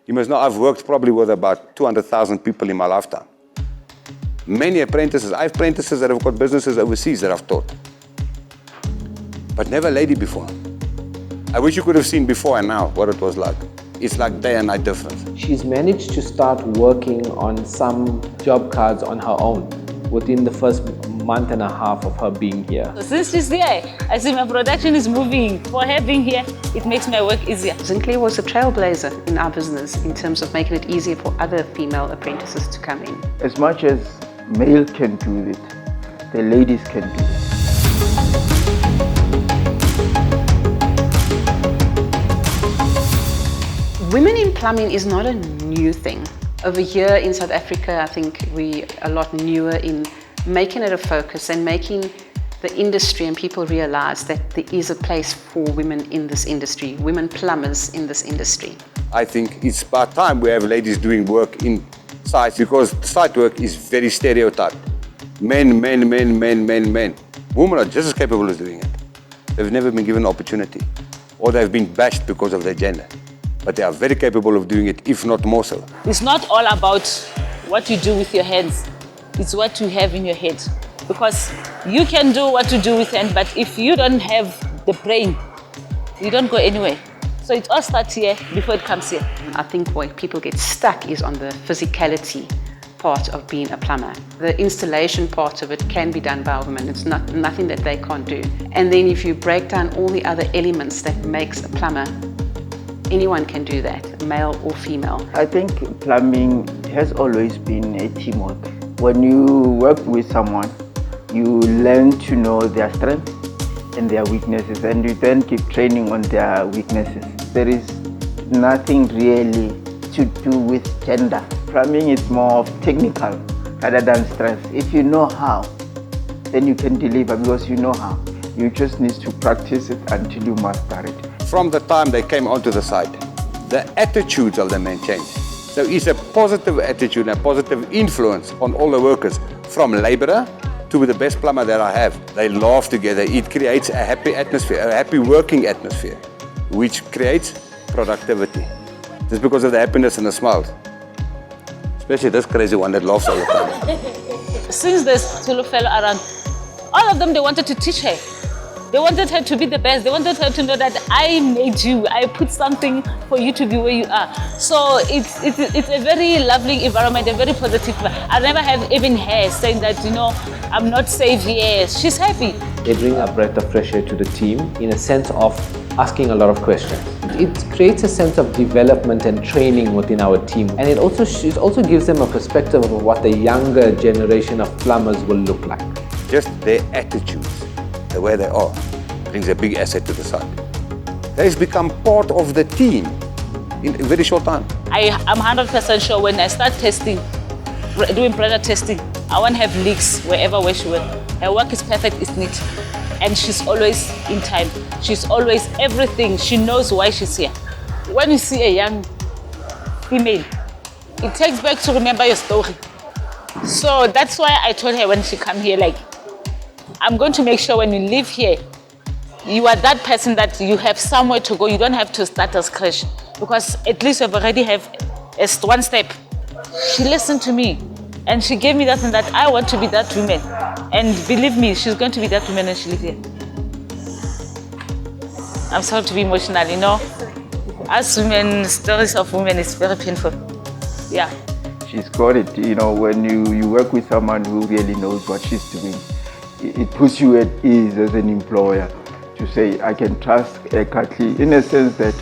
You must know I've worked probably with about 200,000 people in my lifetime. Many apprentices, I have apprentices that have got businesses overseas that I've taught. But never a lady before. I wish you could have seen before and now what it was like. It's like day and night difference. She's managed to start working on some job cards on her own within the first month and a half of her being here. So since she's here, I see my production is moving. For her being here, it makes my work easier. Sinclair was a trailblazer in our business in terms of making it easier for other female apprentices to come in. As much as male can do it, the ladies can do it. Women in plumbing is not a new thing. Over here in South Africa, I think we're a lot newer in making it a focus and making the industry and people realize that there is a place for women in this industry, women plumbers in this industry. I think it's about time we have ladies doing work in sites, because site work is very stereotyped. Men, men, men, men, men, men. Women are just as capable of doing it. They've never been given an opportunity, or they've been bashed because of their gender. But they are very capable of doing it, if not more so. It's not all about what you do with your hands. It's what you have in your head. Because you can do what you do with hand, but if you don't have the brain, you don't go anywhere. So it all starts here before it comes here. I think where people get stuck is on the physicality part of being a plumber. The installation part of it can be done by women. It's nothing that they can't do. And then if you break down all the other elements that makes a plumber, anyone can do that, male or female. I think plumbing has always been a teamwork. When you work with someone, you learn to know their strengths and their weaknesses, and you then keep training on their weaknesses. There is nothing really to do with gender. Plumbing is more of technical rather than strength. If you know how, then you can deliver because you know how. You just need to practice it until you master it. From the time they came onto the site, the attitudes of the men changed. So it's a positive attitude and a positive influence on all the workers, from laborer to the best plumber that I have. They laugh together. It creates a happy atmosphere, a happy working atmosphere, which creates productivity. Just because of the happiness and the smiles. Especially this crazy one that laughs all the time. Since there's Zulu fellow around, all of them, they wanted to teach her. They wanted her to be the best. They wanted her to know that I made you. I put something for you to be where you are. So it's a very lovely environment, a very positive. I never have even her saying that, you know, I'm not safe here. She's happy. They bring a breath of fresh air to the team in a sense of asking a lot of questions. It creates a sense of development and training within our team, and it also gives them a perspective of what the younger generation of plumbers will look like. Just their attitudes, the way they are, brings a big asset to the site. They've become part of the team in a very short time. I'm 100% sure when I start testing, doing product testing, I won't have leaks where she went. Her work is perfect, it's neat. And she's always in time. She's always everything. She knows why she's here. When you see a young female, it takes back to remember your story. So that's why I told her when she come here, like, I'm going to make sure when you live here, you are that person that you have somewhere to go. You don't have to start a scratch, because at least you already have one step. She listened to me and she gave me that, and that I want to be that woman. And believe me, she's going to be that woman when she lives here. I'm sorry to be emotional, you know. As women, stories of women is very painful. Yeah. She's got it, you know, when you work with someone who really knows what she's doing, it puts you at ease as an employer to say, I can trust Katli, in a sense that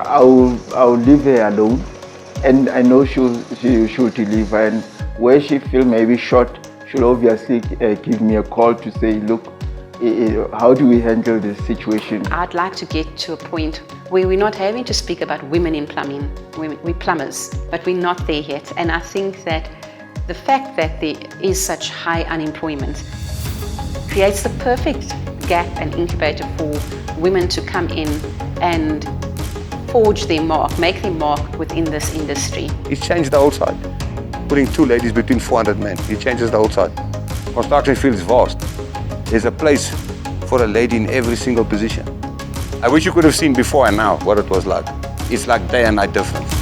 I'll leave her alone, and I know she'll deliver, and where she feels maybe short, she'll obviously give me a call to say, look, how do we handle this situation? I'd like to get to a point where we're not having to speak about women in plumbing. We're plumbers, but we're not there yet. And I think that the fact that there is such high unemployment creates the perfect gap and incubator for women to come in and forge their mark, make their mark within this industry. It changed the whole site. Putting 2 ladies between 400 men, it changes the whole site. Construction field is vast. There's a place for a lady in every single position. I wish you could have seen before and now what it was like. it's like day and night difference.